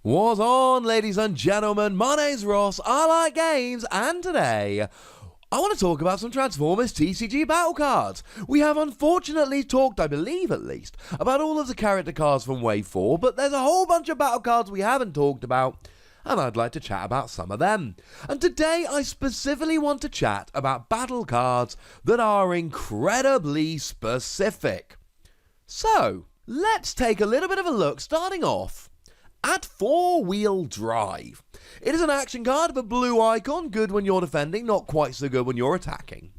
What's on, ladies and gentlemen? My name's Ross, I like games, and today I want to talk about some Transformers TCG battle cards. We have unfortunately talked, I believe at least, about all of the character cards from Wave 4, but there's a whole bunch of battle cards we haven't talked about, and I'd like to chat about some of them. And today I specifically want to chat about battle cards that are incredibly specific. So, let's take a little bit of a look, starting off at 4-Wheel Drive. It is an action card with a blue icon, good when you're defending, not quite so good when you're attacking.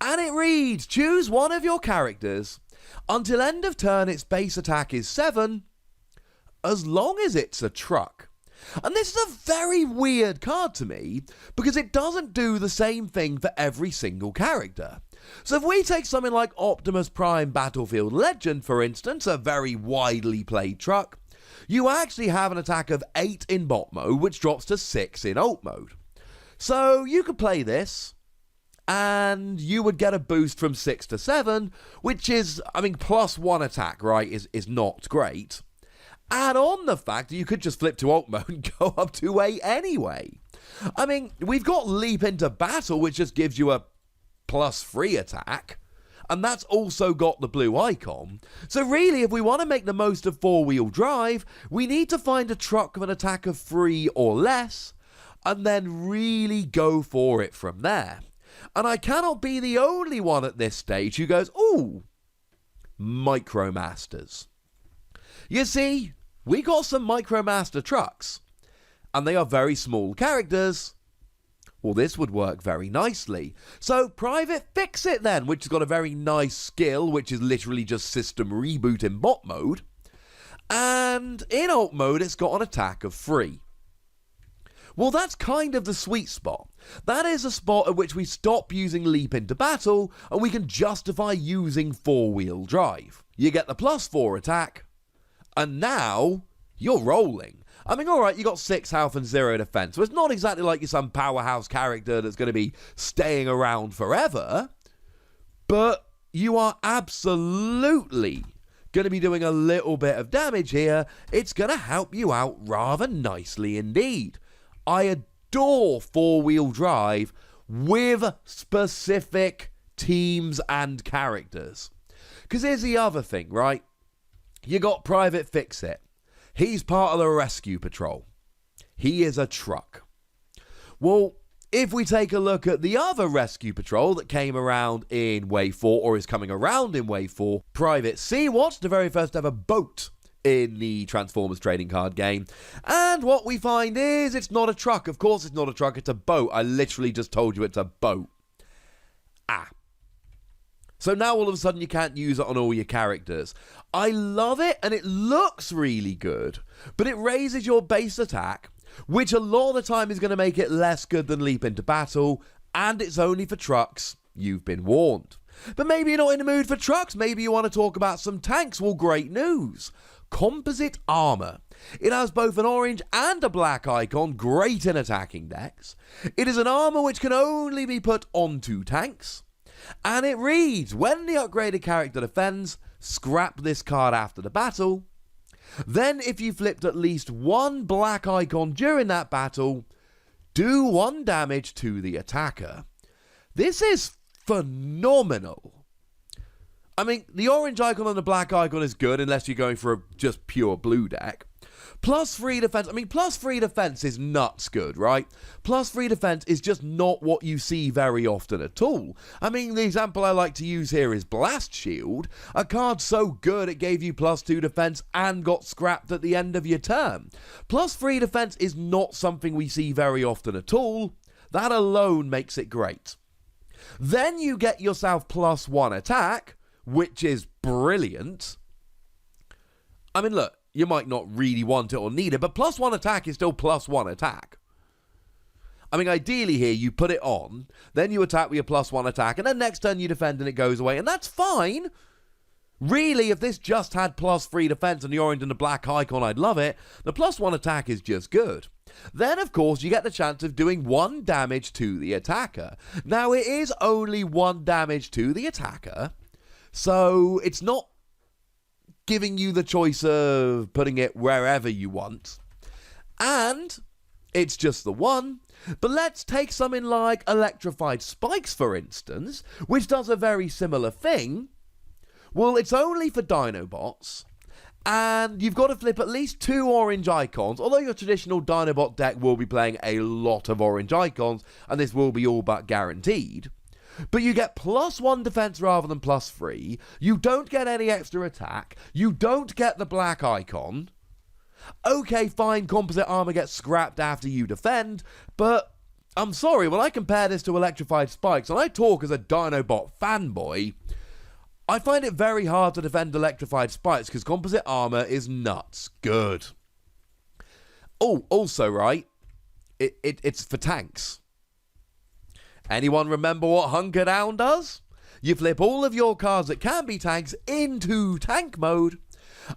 And it reads, choose one of your characters. Until end of turn, its base attack is 7, as long as it's a truck. And this is a very weird card to me, because it doesn't do the same thing for every single character. So if we take something like Optimus Prime Battlefield Legend, for instance, a very widely played truck, you actually have an attack of 8 in bot mode, which drops to 6 in alt mode. So you could play this, and you would get a boost from 6 to 7, which is, plus 1 attack, right, is not great. Add on the fact that you could just flip to alt mode and go up to 8 anyway. We've got Leap into Battle, which just gives you a +3 attack. And that's also got the blue icon. So really, if we want to make the most of 4-Wheel Drive, we need to find a truck with an attack of 3 or less, and then really go for it from there. And I cannot be the only one at this stage who goes, ooh, Micromasters. You see, we got some Micromaster trucks, and they are very small characters. Well, this would work very nicely. So, Private Fix-It then, which has got a very nice skill, which is literally just system reboot in bot mode. And in alt mode, it's got an attack of 3. Well, that's kind of the sweet spot. That is a spot at which we stop using Leap into Battle, and we can justify using 4-Wheel Drive. You get the +4 attack, and now you're rolling. Alright, you got 6 health and 0 defense, so it's not exactly like you're some powerhouse character that's going to be staying around forever, but you are absolutely going to be doing a little bit of damage here. It's going to help you out rather nicely indeed. I adore 4-Wheel Drive with specific teams and characters. Because here's the other thing, right? You got Private Fix-It. He's part of the rescue patrol. He is a truck. Well, if we take a look at the other rescue patrol that came around in Wave 4, or is coming around in Wave 4, Private Sea-Watch, the very first ever boat in the Transformers trading card game. And what we find is it's not a truck. Of course it's not a truck, it's a boat. I literally just told you it's a boat. So now all of a sudden you can't use it on all your characters. I love it, and it looks really good, but it raises your base attack, which a lot of the time is going to make it less good than Leap into Battle, and it's only for trucks. You've been warned. But maybe you're not in the mood for trucks. Maybe you want to talk about some tanks. Well, great news. Composite Armor. It has both an orange and a black icon, great in attacking decks. It is an armor which can only be put onto tanks. And it reads, when the upgraded character defends, scrap this card after the battle. Then if you flipped at least one black icon during that battle, do 1 damage to the attacker. This is phenomenal. The orange icon and the black icon is good unless you're going for a just pure blue deck. +3 defense, +3 defense is nuts good, right? +3 defense is just not what you see very often at all. The example I like to use here is Blast Shield, a card so good it gave you +2 defense and got scrapped at the end of your turn. +3 defense is not something we see very often at all. That alone makes it great. Then you get yourself +1 attack, which is brilliant. Look, you might not really want it or need it, but +1 attack is still +1 attack. Ideally here, you put it on, then you attack with your +1 attack, and then next turn you defend and it goes away, and that's fine. Really, if this just had +3 defense and the orange and the black icon, I'd love it. The +1 attack is just good. Then, of course, you get the chance of doing 1 damage to the attacker. Now, it is only 1 damage to the attacker, so it's not giving you the choice of putting it wherever you want. And it's just the one. But let's take something like Electrified Spikes, for instance, which does a very similar thing. Well, it's only for Dinobots, and you've got to flip at least 2 orange icons, although your traditional Dinobot deck will be playing a lot of orange icons, and this will be all but guaranteed. But you get +1 defense rather than +3, you don't get any extra attack, you don't get the black icon. Okay, fine, composite armor gets scrapped after you defend, but I'm sorry, when I compare this to Electrified Spikes, and I talk as a Dinobot fanboy, I find it very hard to defend Electrified Spikes because composite armor is nuts good. Oh, also, right, it's for tanks. Anyone remember what Hunker Down does? You flip all of your cards that can be tanks into tank mode,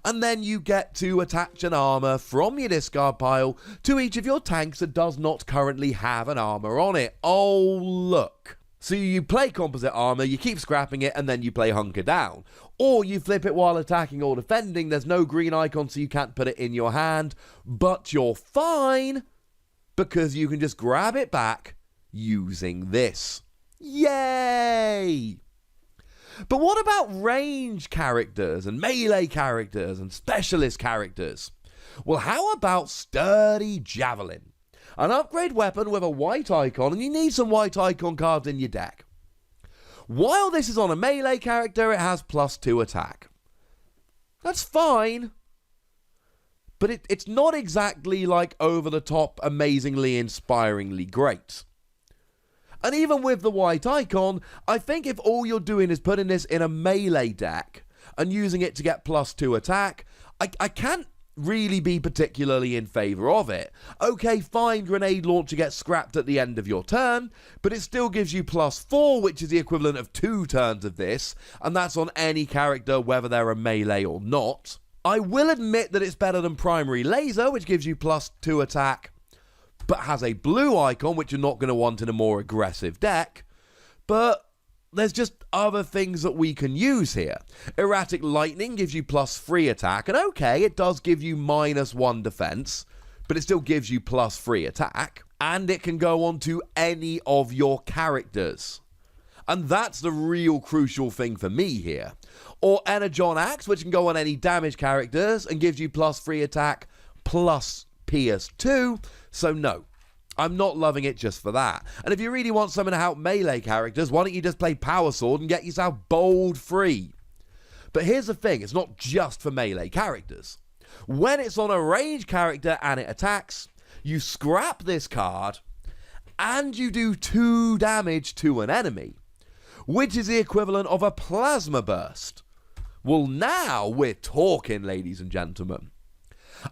and then you get to attach an armor from your discard pile to each of your tanks that does not currently have an armor on it. Oh, look. So you play composite armor, you keep scrapping it, and then you play Hunker Down. Or you flip it while attacking or defending, there's no green icon so you can't put it in your hand, but you're fine because you can just grab it back using this. Yay! But what about range characters and melee characters and specialist characters? Well, how about Sturdy Javelin? An upgrade weapon with a white icon, and you need some white icon cards in your deck. While this is on a melee character, it has +2 attack. That's fine. But it's not exactly like over-the-top, amazingly, inspiringly great. And even with the white icon, I think if all you're doing is putting this in a melee deck and using it to get +2 attack, I can't really be particularly in favour of it. Okay, fine, grenade launcher gets scrapped at the end of your turn, but it still gives you +4, which is the equivalent of 2 turns of this, and that's on any character, whether they're a melee or not. I will admit that it's better than primary laser, which gives you +2 attack, but has a blue icon, which you're not going to want in a more aggressive deck. But there's just other things that we can use here. Erratic Lightning gives you +3 attack, and okay, it does give you -1 defense, but it still gives you +3 attack, and it can go on to any of your characters. And that's the real crucial thing for me here. Or Energon Axe, which can go on any damage characters and gives you +3 attack plus Pierce 2, so no. I'm not loving it just for that. And if you really want something to help melee characters, why don't you just play Power Sword and get yourself bold free? But here's the thing, it's not just for melee characters. When it's on a range character and it attacks, you scrap this card and you do 2 damage to an enemy, which is the equivalent of a Plasma Burst. Well, now we're talking, ladies and gentlemen.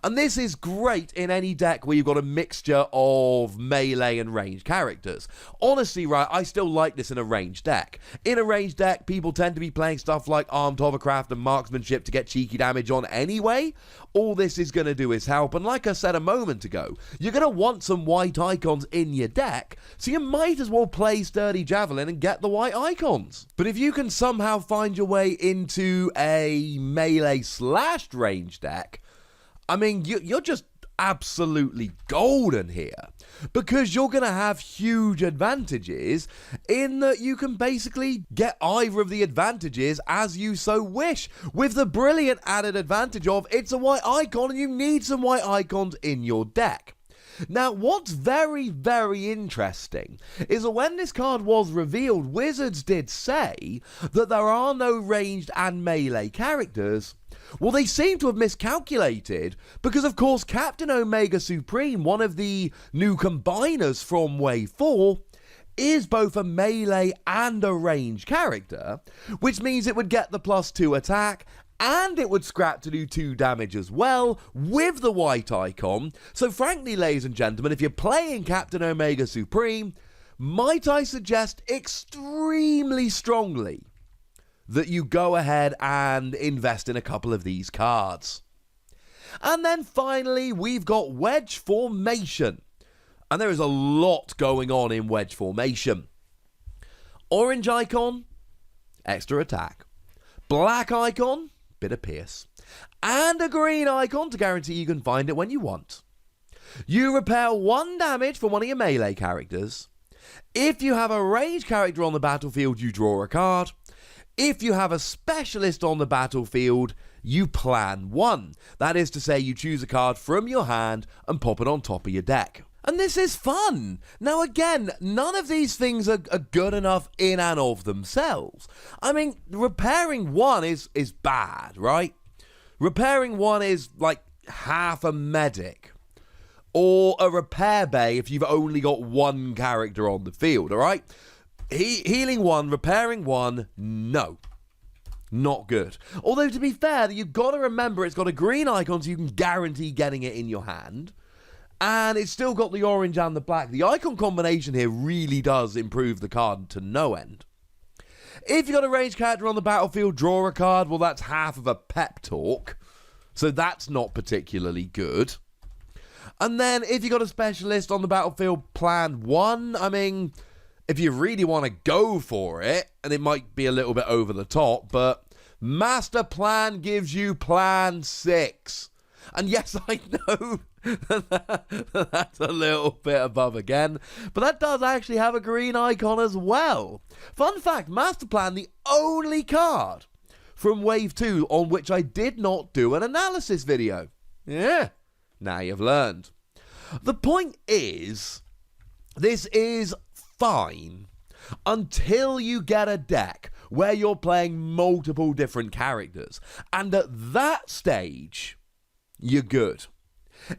And this is great in any deck where you've got a mixture of melee and ranged characters. Honestly, right, I still like this in a ranged deck. In a ranged deck, people tend to be playing stuff like Armed Hovercraft and Marksmanship to get cheeky damage on anyway. All this is going to do is help, and like I said a moment ago, you're going to want some white icons in your deck, so you might as well play Sturdy Javelin and get the white icons. But if you can somehow find your way into a melee/range deck, I mean, you're just absolutely golden here, because you're going to have huge advantages in that you can basically get either of the advantages as you so wish, with the brilliant added advantage of it's a white icon and you need some white icons in your deck. Now, what's very, very interesting is that when this card was revealed, Wizards did say that there are no ranged and melee characters. Well, they seem to have miscalculated, because of course Captain Omega Supreme, one of the new combiners from Wave 4, is both a melee and a ranged character, which means it would get the +2 attack, and it would scrap to do 2 damage as well, with the white icon. So frankly, ladies and gentlemen, if you're playing Captain Omega Supreme, might I suggest extremely strongly that you go ahead and invest in a couple of these cards. And then finally, we've got Wedge Formation. And there is a lot going on in Wedge Formation. Orange icon, extra attack. Black icon, bit of pierce. And a green icon to guarantee you can find it when you want. You repair 1 damage for one of your melee characters. If you have a ranged character on the battlefield, you draw a card. If you have a specialist on the battlefield, you plan 1. That is to say, you choose a card from your hand and pop it on top of your deck. And this is fun. Now again, none of these things are good enough in and of themselves. I mean, repairing 1 is bad, right? Repairing 1 is like half a medic. Or a repair bay if you've only got 1 character on the field, alright? Healing 1, repairing 1, no. Not good. Although, to be fair, you've got to remember it's got a green icon so you can guarantee getting it in your hand. And it's still got the orange and the black. The icon combination here really does improve the card to no end. If you've got a ranged character on the battlefield, draw a card. Well, that's half of a pep talk. So that's not particularly good. And then if you've got a specialist on the battlefield, plan 1. I mean, if you really want to go for it, and it might be a little bit over the top, but Master Plan gives you plan 6. And yes, I know that's a little bit above again, but that does actually have a green icon as well. Fun fact, Master Plan, the only card from Wave 2 on which I did not do an analysis video. Yeah, now you've learned. The point is, this is fine until you get a deck where you're playing multiple different characters. And at that stage, you're good.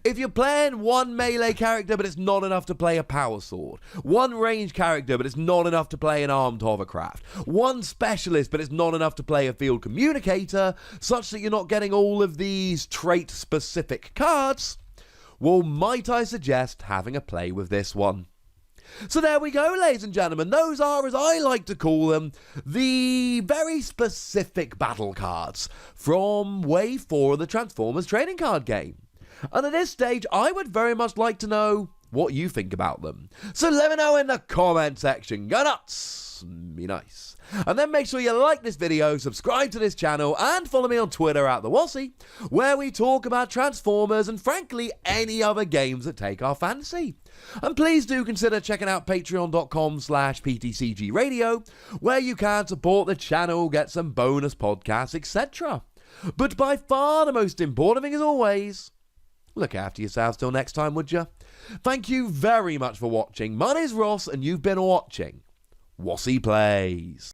If you're playing 1 melee character but it's not enough to play a power sword, 1 ranged character but it's not enough to play an armed hovercraft, 1 specialist but it's not enough to play a field communicator, such that you're not getting all of these trait-specific cards, well, might I suggest having a play with this one. So there we go, ladies and gentlemen. Those are, as I like to call them, the very specific battle cards from Wave 4 of the Transformers trading card game. And at this stage, I would very much like to know what you think about them. So let me know in the comment section. Go nuts! Be nice. And then make sure you like this video, subscribe to this channel, and follow me on Twitter at the Wossy, where we talk about Transformers and frankly any other games that take our fancy. And please do consider checking out patreon.com/PTCGradio, where you can support the channel, get some bonus podcasts, etc. But by far the most important thing, as always, look after yourselves till next time, would you? Thank you very much for watching. My name's Ross, and you've been watching Wossy Plays.